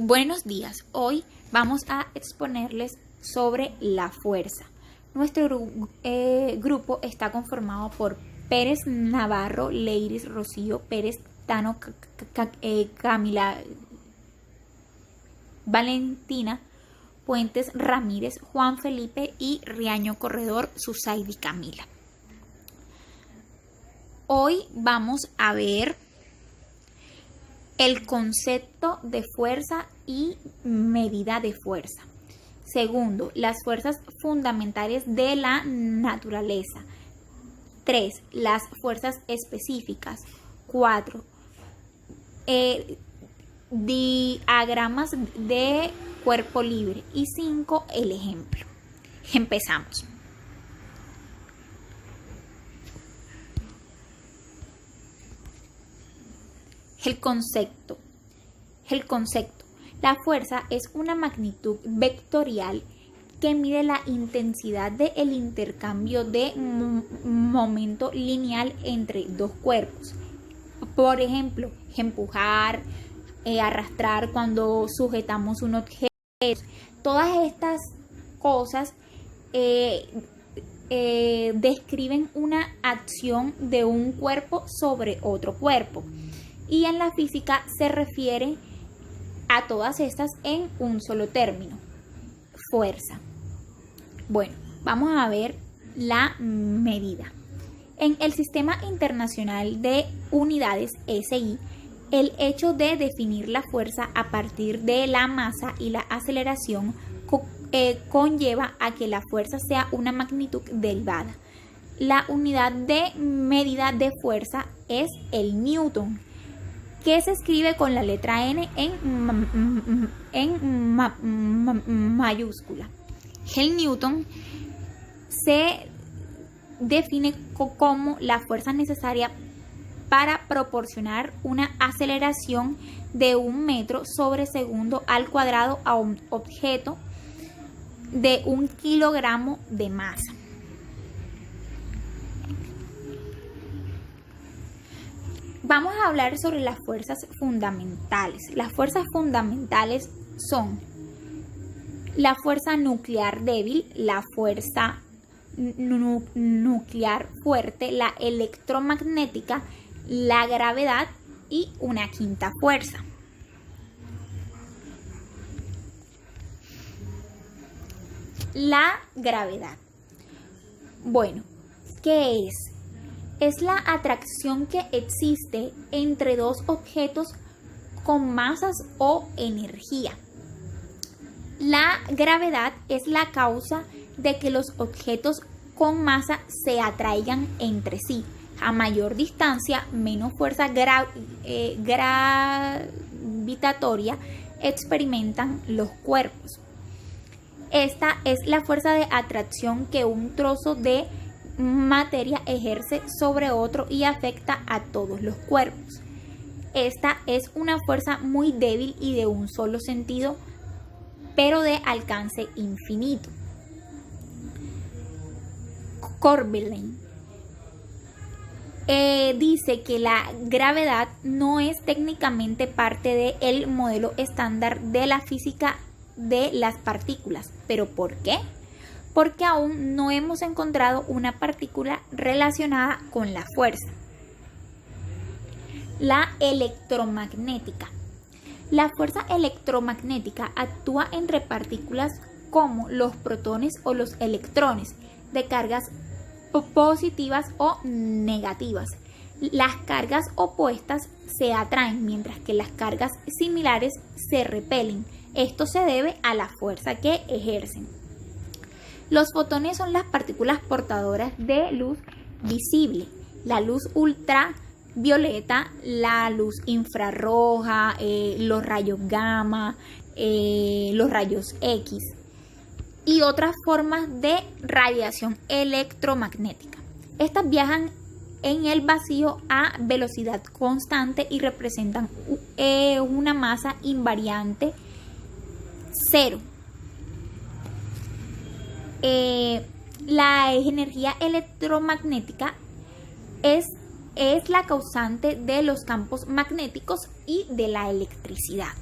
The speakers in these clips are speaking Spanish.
Buenos días, hoy vamos a exponerles sobre la fuerza. Nuestro grupo está conformado por Pérez Navarro, Leiris Rocío, Pérez Tano, Camila Valentina, Puentes Ramírez, Juan Felipe y Riaño Corredor, Susaidi Camila. Hoy vamos a ver el concepto de fuerza y medida de fuerza. Segundo, las fuerzas fundamentales de la naturaleza. 3. Las fuerzas específicas. 4. Diagramas de cuerpo libre. Y 5. El ejemplo. Empezamos. El concepto. La fuerza es una magnitud vectorial que mide la intensidad del intercambio de momento lineal entre dos cuerpos. Por ejemplo, empujar, arrastrar cuando sujetamos un objeto. Todas estas cosas describen una acción de un cuerpo sobre otro cuerpo. Y en la física se refiere a todas estas en un solo término: fuerza. Bueno, vamos a ver la medida. En el Sistema Internacional de Unidades SI, el hecho de definir la fuerza a partir de la masa y la aceleración conlleva a que la fuerza sea una magnitud derivada. La unidad de medida de fuerza es el newton, que se escribe con la letra N en mayúscula. El newton se define como la fuerza necesaria para proporcionar una aceleración de 1 metro sobre segundo al cuadrado a un objeto de 1 kilogramo de masa. Vamos a hablar sobre las fuerzas fundamentales. Las fuerzas fundamentales son la fuerza nuclear débil, la fuerza nuclear fuerte, la electromagnética, la gravedad y una quinta fuerza. La gravedad. Bueno, ¿qué es? Es la atracción que existe entre dos objetos con masas o energía. La gravedad es la causa de que los objetos con masa se atraigan entre sí. A mayor distancia, menos fuerza gravitatoria experimentan los cuerpos. Esta es la fuerza de atracción que un trozo de materia ejerce sobre otro y afecta a todos los cuerpos. Esta es una fuerza muy débil y de un solo sentido, pero de alcance infinito. Corbelin dice que la gravedad no es técnicamente parte del modelo estándar de la física de las partículas. ¿Pero por qué? Porque aún no hemos encontrado una partícula relacionada con la fuerza. La electromagnética. La fuerza electromagnética actúa entre partículas como los protones o los electrones de cargas positivas o negativas. Las cargas opuestas se atraen, mientras que las cargas similares se repelen. Esto se debe a la fuerza que ejercen. Los fotones son las partículas portadoras de luz visible. La luz ultravioleta, la luz infrarroja, los rayos gamma, los rayos X y otras formas de radiación electromagnética. Estas viajan en el vacío a velocidad constante y representan una masa invariante cero. La energía electromagnética es la causante de los campos magnéticos y de la electricidad.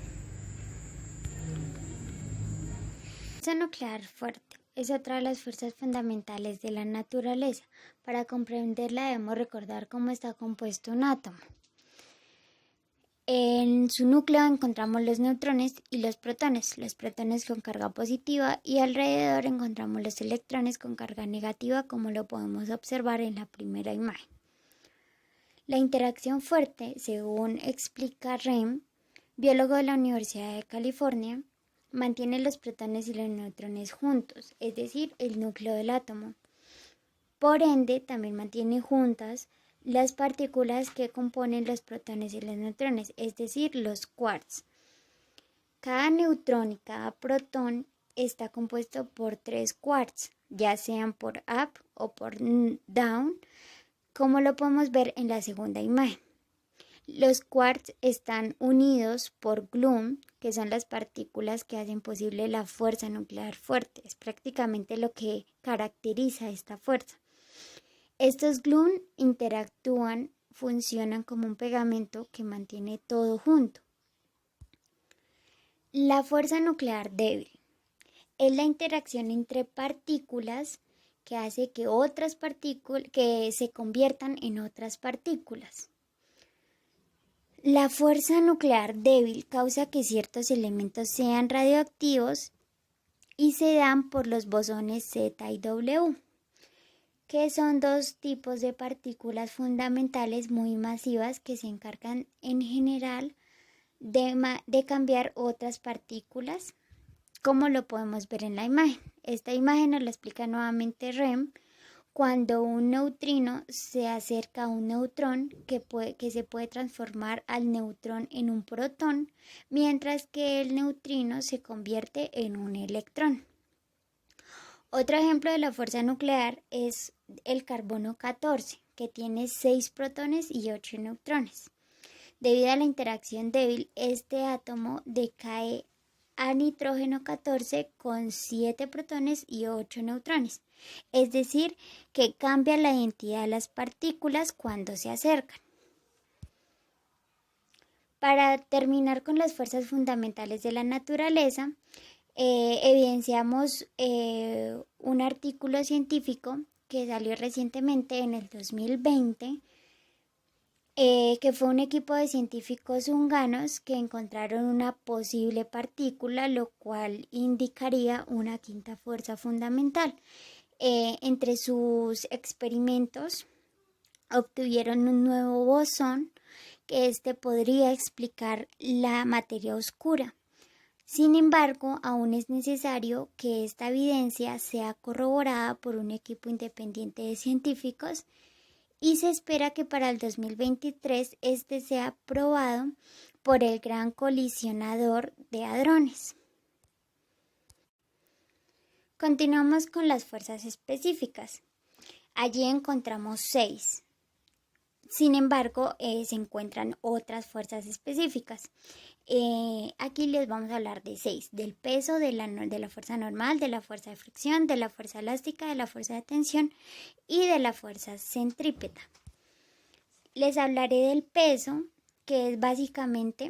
fuerza nuclear fuerte es otra de las fuerzas fundamentales de la naturaleza. Para comprenderla debemos recordar cómo está compuesto un átomo. En su núcleo encontramos los neutrones y los protones con carga positiva, y alrededor encontramos los electrones con carga negativa, como lo podemos observar en la primera imagen. La interacción fuerte, según explica Rehm, biólogo de la Universidad de California, mantiene los protones y los neutrones juntos, es decir, el núcleo del átomo. Por ende, también mantiene juntas las partículas que componen los protones y los neutrones, es decir, los quarks. Cada neutrón y cada protón está compuesto por 3 quarks, ya sean por up o por down, como lo podemos ver en la segunda imagen. Los quarks están unidos por gluón, que son las partículas que hacen posible la fuerza nuclear fuerte. Es prácticamente lo que caracteriza esta fuerza. Estos gluón interactúan, funcionan como un pegamento que mantiene todo junto. La fuerza nuclear débil es la interacción entre partículas que hace que otras partículas que se conviertan en otras partículas. La fuerza nuclear débil causa que ciertos elementos sean radioactivos y se dan por los bosones Z y W, que son dos tipos de partículas fundamentales muy masivas que se encargan en general de cambiar otras partículas, como lo podemos ver en la imagen. Esta imagen nos la explica nuevamente Rehm. Cuando un neutrino se acerca a un neutrón que se puede transformar al neutrón en un protón, mientras que el neutrino se convierte en un electrón. Otro ejemplo de la fuerza nuclear es el carbono 14, que tiene 6 protones y 8 neutrones. Debido a la interacción débil, este átomo decae a nitrógeno 14 con 7 protones y 8 neutrones. Es decir, que cambia la identidad de las partículas cuando se acercan. Para terminar con las fuerzas fundamentales de la naturaleza, evidenciamos un artículo científico que salió recientemente en el 2020, que fue un equipo de científicos húngaros que encontraron una posible partícula, lo cual indicaría una quinta fuerza fundamental. Entre sus experimentos obtuvieron un nuevo bosón que podría explicar la materia oscura. Sin embargo, aún es necesario que esta evidencia sea corroborada por un equipo independiente de científicos, y se espera que para el 2023 sea probado por el Gran Colisionador de Hadrones. Continuamos con las fuerzas específicas. Allí encontramos 6. Sin embargo, se encuentran otras fuerzas específicas. Aquí les vamos a hablar de 6. Del peso, de la fuerza normal, de la fuerza de fricción, de la fuerza elástica, de la fuerza de tensión y de la fuerza centrípeta. Les hablaré del peso, que es básicamente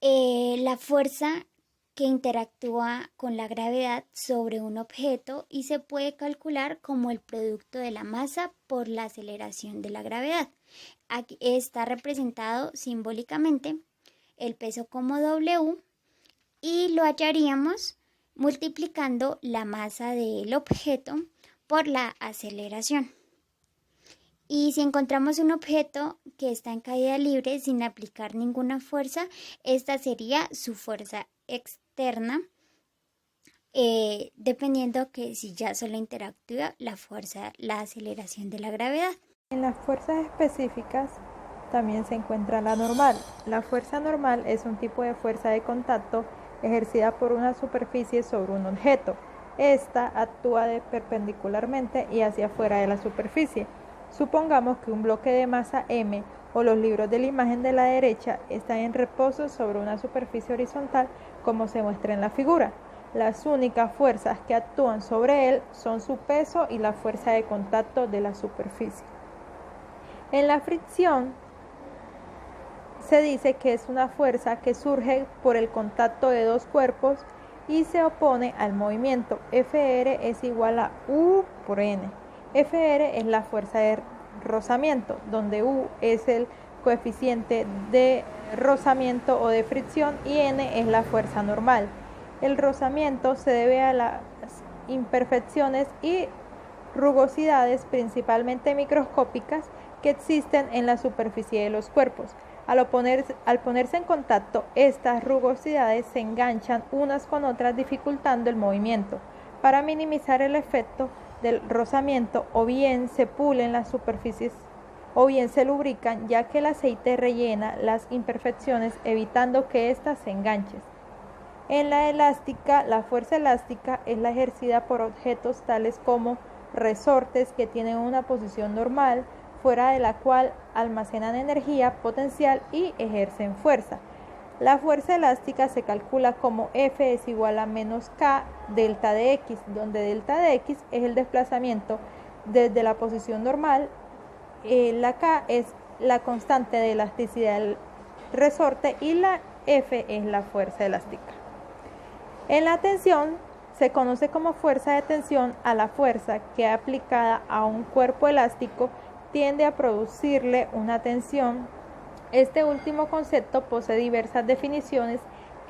la fuerza que interactúa con la gravedad sobre un objeto y se puede calcular como el producto de la masa por la aceleración de la gravedad. Aquí está representado simbólicamente el peso como W, y lo hallaríamos multiplicando la masa del objeto por la aceleración. Y si encontramos un objeto que está en caída libre sin aplicar ninguna fuerza, esta sería su fuerza externa, dependiendo que si ya solo interactúa la aceleración de la gravedad. En las fuerzas específicas también se encuentra la normal. La fuerza normal es un tipo de fuerza de contacto ejercida por una superficie sobre un objeto. Esta actúa perpendicularmente y hacia afuera de la superficie. Supongamos que un bloque de masa M o los libros de la imagen de la derecha están en reposo sobre una superficie horizontal, como se muestra en la figura. Las únicas fuerzas que actúan sobre él son su peso y la fuerza de contacto de la superficie. En la fricción se dice que es una fuerza que surge por el contacto de dos cuerpos y se opone al movimiento. Fr es igual a U por N. Fr es la fuerza de rozamiento, donde U es el coeficiente de rozamiento o de fricción y N es la fuerza normal. El rozamiento se debe a las imperfecciones y rugosidades, principalmente microscópicas, que existen en la superficie de los cuerpos. Al ponerse en contacto, estas rugosidades se enganchan unas con otras, dificultando el movimiento. Para minimizar el efecto del rozamiento, o bien se pulen las superficies o bien se lubrican, ya que el aceite rellena las imperfecciones, evitando que éstas se enganchen. En la elástica, la fuerza elástica es la ejercida por objetos tales como resortes que tienen una posición normal, fuera de la cual almacenan energía potencial y ejercen fuerza. La fuerza elástica se calcula como F es igual a menos K delta de X, donde delta de X es el desplazamiento desde la posición normal, la K es la constante de elasticidad del resorte y la F es la fuerza elástica. En la tensión se conoce como fuerza de tensión a la fuerza que aplicada a un cuerpo elástico tiende a producirle una tensión. Este último concepto posee diversas definiciones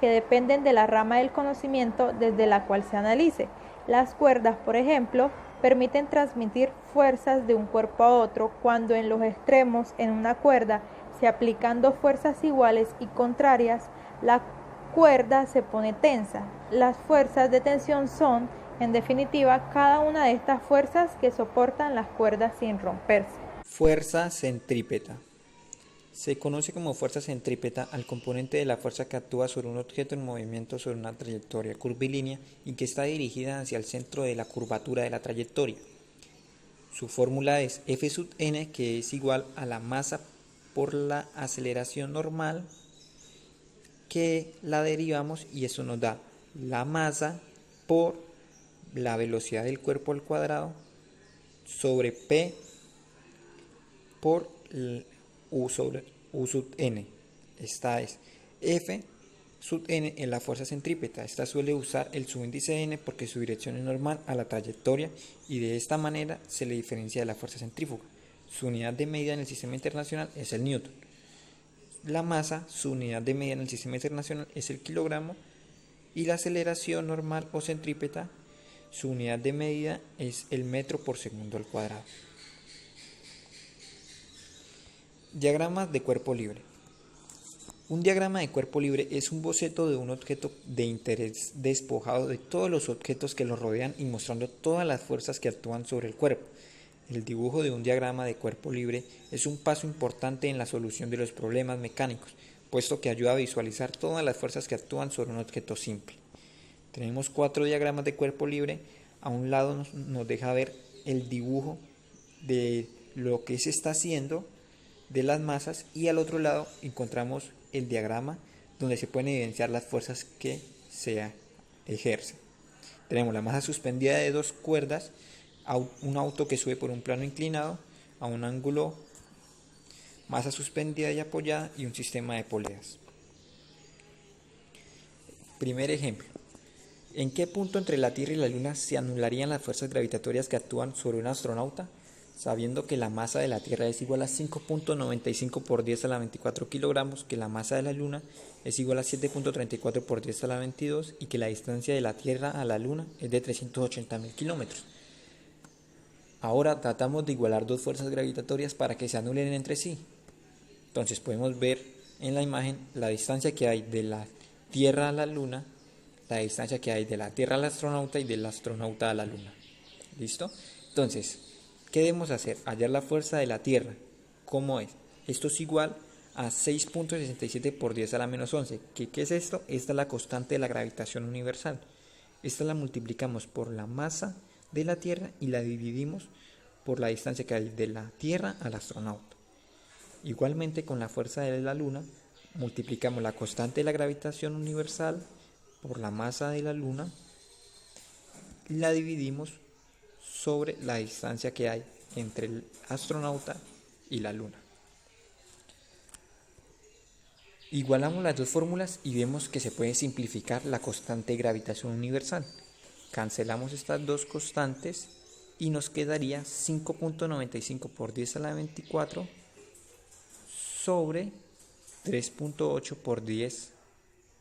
que dependen de la rama del conocimiento desde la cual se analice. Las cuerdas, por ejemplo, permiten transmitir fuerzas de un cuerpo a otro cuando en los extremos en una cuerda se aplican dos fuerzas iguales y contrarias, la cuerda se pone tensa. Las fuerzas de tensión son, en definitiva, cada una de estas fuerzas que soportan las cuerdas sin romperse. Fuerza centrípeta. Se conoce como fuerza centrípeta al componente de la fuerza que actúa sobre un objeto en movimiento sobre una trayectoria curvilínea y que está dirigida hacia el centro de la curvatura de la trayectoria. Su fórmula es F sub n, que es igual a la masa por la aceleración normal, que la derivamos y eso nos da la masa por la velocidad del cuerpo al cuadrado sobre P por U sobre U sub n. Esta es F sub n en la fuerza centrípeta. Esta suele usar el subíndice n porque su dirección es normal a la trayectoria y de esta manera se le diferencia de la fuerza centrífuga. Su unidad de medida en el sistema internacional es el newton. La masa, su unidad de medida en el sistema internacional es el kilogramo y la aceleración normal o centrípeta, su unidad de medida es el metro por segundo al cuadrado. Diagramas de cuerpo libre. Un diagrama de cuerpo libre es un boceto de un objeto de interés despojado de todos los objetos que lo rodean y mostrando todas las fuerzas que actúan sobre el cuerpo. El dibujo de un diagrama de cuerpo libre es un paso importante en la solución de los problemas mecánicos, puesto que ayuda a visualizar todas las fuerzas que actúan sobre un objeto simple. Tenemos 4 diagramas de cuerpo libre. A un lado nos deja ver el dibujo de lo que se está haciendo de las masas y al otro lado encontramos el diagrama donde se pueden evidenciar las fuerzas que se ejercen. Tenemos la masa suspendida de 2 cuerdas, un auto que sube por un plano inclinado a un ángulo, masa suspendida y apoyada y un sistema de poleas. Primer ejemplo. ¿En qué punto entre la Tierra y la Luna se anularían las fuerzas gravitatorias que actúan sobre un astronauta? Sabiendo que la masa de la Tierra es igual a 5.95 por 10 a la 24 kilogramos, que la masa de la Luna es igual a 7.34 por 10 a la 22 y que la distancia de la Tierra a la Luna es de 380.000 kilómetros. Ahora tratamos de igualar dos fuerzas gravitatorias para que se anulen entre sí. Entonces podemos ver en la imagen la distancia que hay de la Tierra a la Luna, la distancia que hay de la Tierra al astronauta y del astronauta a la Luna. ¿Listo? Entonces, ¿qué debemos hacer? Hallar la fuerza de la Tierra. ¿Cómo es? Esto es igual a 6.67 por 10 a la menos 11. ¿Qué es esto? Esta es la constante de la gravitación universal. Esta la multiplicamos por la masa de la Tierra y la dividimos por la distancia que hay de la Tierra al astronauta. Igualmente con la fuerza de la Luna, multiplicamos la constante de la gravitación universal por la masa de la Luna y la dividimos sobre la distancia que hay entre el astronauta y la Luna. Igualamos las dos fórmulas y vemos que se puede simplificar la constante de gravitación universal. Cancelamos estas dos constantes y nos quedaría 5.95 por 10 a la 24 sobre 3.8 por 10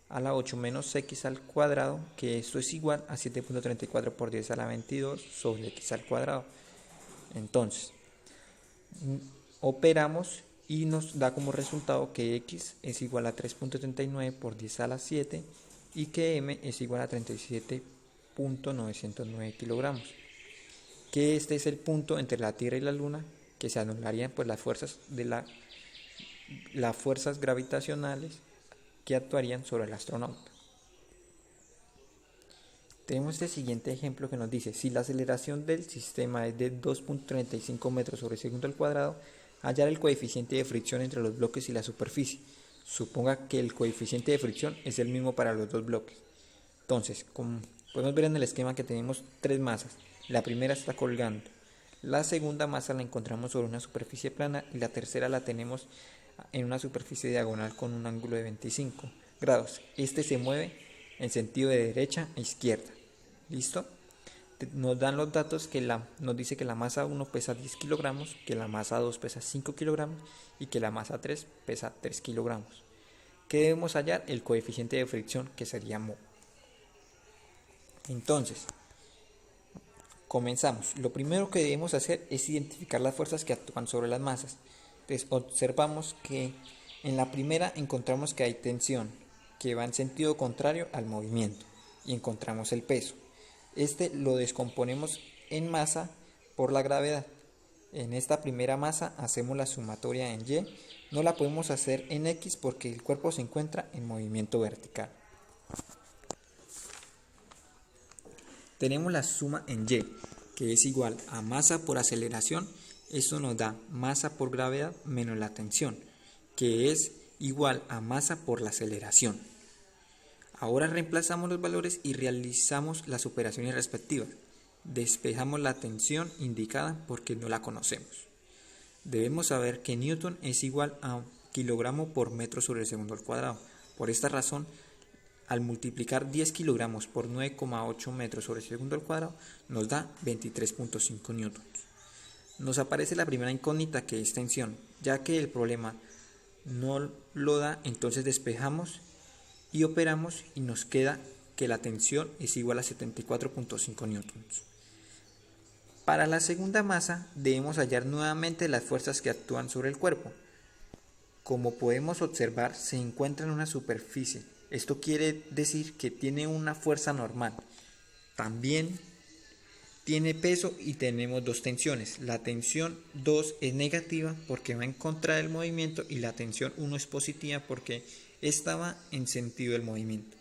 a la 8 menos x al cuadrado, que esto es igual a 7.34 por 10 a la 22 sobre x al cuadrado. Entonces, operamos y nos da como resultado que x es igual a 3.39 por 10 a la 7 y que m es igual a 37.909 kilogramos. Que este es el punto entre la Tierra y la Luna, que se anularían pues las fuerzas gravitacionales que actuarían sobre el astronauta. Tenemos este siguiente ejemplo que nos dice: si la aceleración del sistema es de 2.35 metros sobre segundo al cuadrado, hallar el coeficiente de fricción entre los bloques y la superficie. Suponga que el coeficiente de fricción es el mismo para los dos bloques. Entonces, como podemos ver en el esquema que tenemos tres masas. La primera está colgando, la segunda masa la encontramos sobre una superficie plana y la tercera la tenemos en una superficie diagonal con un ángulo de 25 grados. Este se mueve en sentido de derecha a izquierda. ¿Listo? Nos dan los datos que nos dice que la masa 1 pesa 10 kilogramos, que la masa 2 pesa 5 kilogramos y que la masa 3 pesa 3 kilogramos. ¿Qué debemos hallar? El coeficiente de fricción, que sería μ. Entonces, comenzamos. Lo primero que debemos hacer es identificar las fuerzas que actúan sobre las masas. Entonces, observamos que en la primera encontramos que hay tensión, que va en sentido contrario al movimiento, y encontramos el peso. Este lo descomponemos en masa por la gravedad. En esta primera masa hacemos la sumatoria en Y. No la podemos hacer en X porque el cuerpo se encuentra en movimiento vertical. Tenemos la suma en Y, que es igual a masa por aceleración. Esto nos da masa por gravedad menos la tensión, que es igual a masa por la aceleración. Ahora reemplazamos los valores y realizamos las operaciones respectivas. Despejamos la tensión indicada porque no la conocemos. Debemos saber que Newton es igual a kilogramo por metro sobre el segundo al cuadrado. Por esta razón, al multiplicar 10 kilogramos por 9,8 metros sobre el segundo al cuadrado, nos da 23.5 newtons. Nos aparece la primera incógnita, que es tensión. Ya que el problema no lo da, entonces despejamos y operamos y nos queda que la tensión es igual a 74.5 newtons. Para la segunda masa debemos hallar nuevamente las fuerzas que actúan sobre el cuerpo. Como podemos observar, se encuentra en una superficie. Esto quiere decir que tiene una fuerza normal. También tiene peso y tenemos dos tensiones. La tensión 2 es negativa porque va en contra del movimiento y la tensión 1 es positiva porque esta va en sentido del movimiento.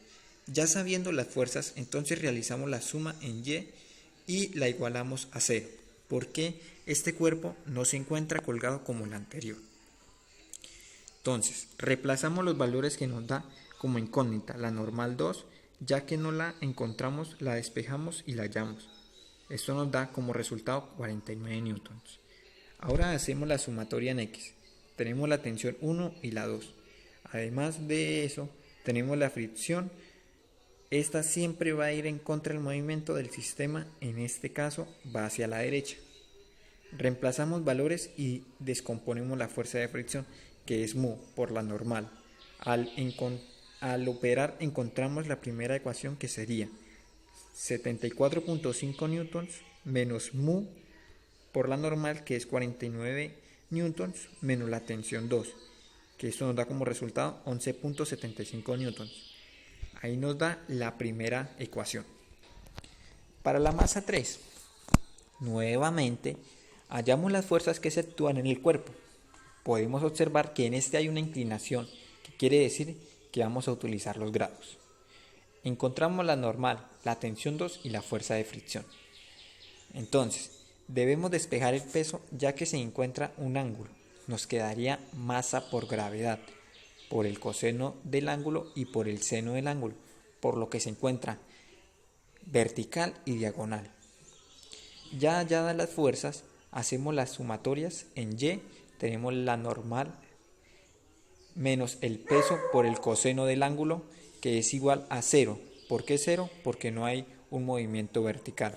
Ya sabiendo las fuerzas, entonces realizamos la suma en Y la igualamos a 0, porque este cuerpo no se encuentra colgado como el anterior. Entonces, reemplazamos los valores que nos da como incógnita. La normal 2, ya que no la encontramos, la despejamos y la hallamos. Esto nos da como resultado 49 newtons. Ahora hacemos la sumatoria en X. Tenemos la tensión 1 y la 2. Además de eso, tenemos la fricción. Esta siempre va a ir en contra del movimiento del sistema, en este caso va hacia la derecha. Reemplazamos valores y descomponemos la fuerza de fricción, que es μ por la normal. Al operar encontramos la primera ecuación, que sería 74.5 newtons menos μ por la normal, que es 49 newtons, menos la tensión 2, que esto nos da como resultado 11.75 newtons. Ahí nos da la primera ecuación. Para la masa 3, nuevamente hallamos las fuerzas que se actúan en el cuerpo. Podemos observar que en este hay una inclinación, que quiere decir que vamos a utilizar los grados. Encontramos la normal, la tensión 2 y la fuerza de fricción. Entonces, debemos despejar el peso ya que se encuentra un ángulo. Nos quedaría masa por gravedad, por el coseno del ángulo y por el seno del ángulo, por lo que se encuentra vertical y diagonal. Ya halladas las fuerzas, hacemos las sumatorias en Y. Tenemos la normal menos el peso por el coseno del ángulo, que es igual a 0. ¿Por qué 0? Porque no hay un movimiento vertical.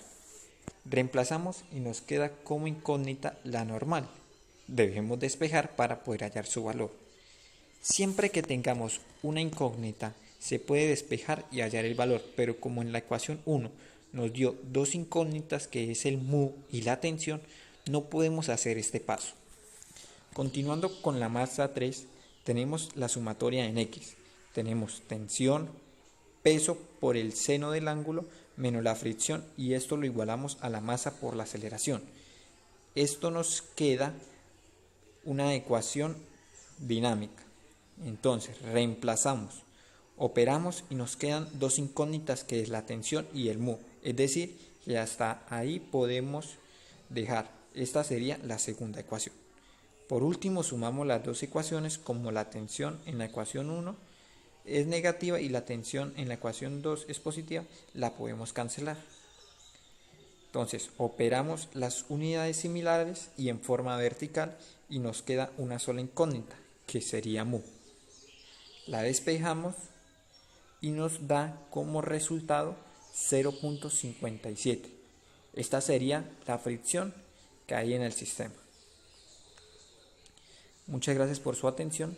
Reemplazamos y nos queda como incógnita la normal. Debemos despejar para poder hallar su valor. Siempre que tengamos una incógnita, se puede despejar y hallar el valor, pero como en la ecuación 1 nos dio dos incógnitas, que es el mu y la tensión, no podemos hacer este paso. Continuando con la masa 3, tenemos la sumatoria en X. Tenemos tensión, peso por el seno del ángulo menos la fricción, y esto lo igualamos a la masa por la aceleración. Esto nos queda una ecuación dinámica. Entonces reemplazamos, operamos y nos quedan dos incógnitas, que es la tensión y el mu. Es decir, que hasta ahí podemos dejar. Esta sería la segunda ecuación. Por último, sumamos las dos ecuaciones. Como la tensión en la ecuación 1 es negativa y la tensión en la ecuación 2 es positiva, la podemos cancelar. Entonces operamos las unidades similares y en forma vertical, y nos queda una sola incógnita, que sería mu. La despejamos y nos da como resultado 0.57. Esta sería la fricción que hay en el sistema. Muchas gracias por su atención.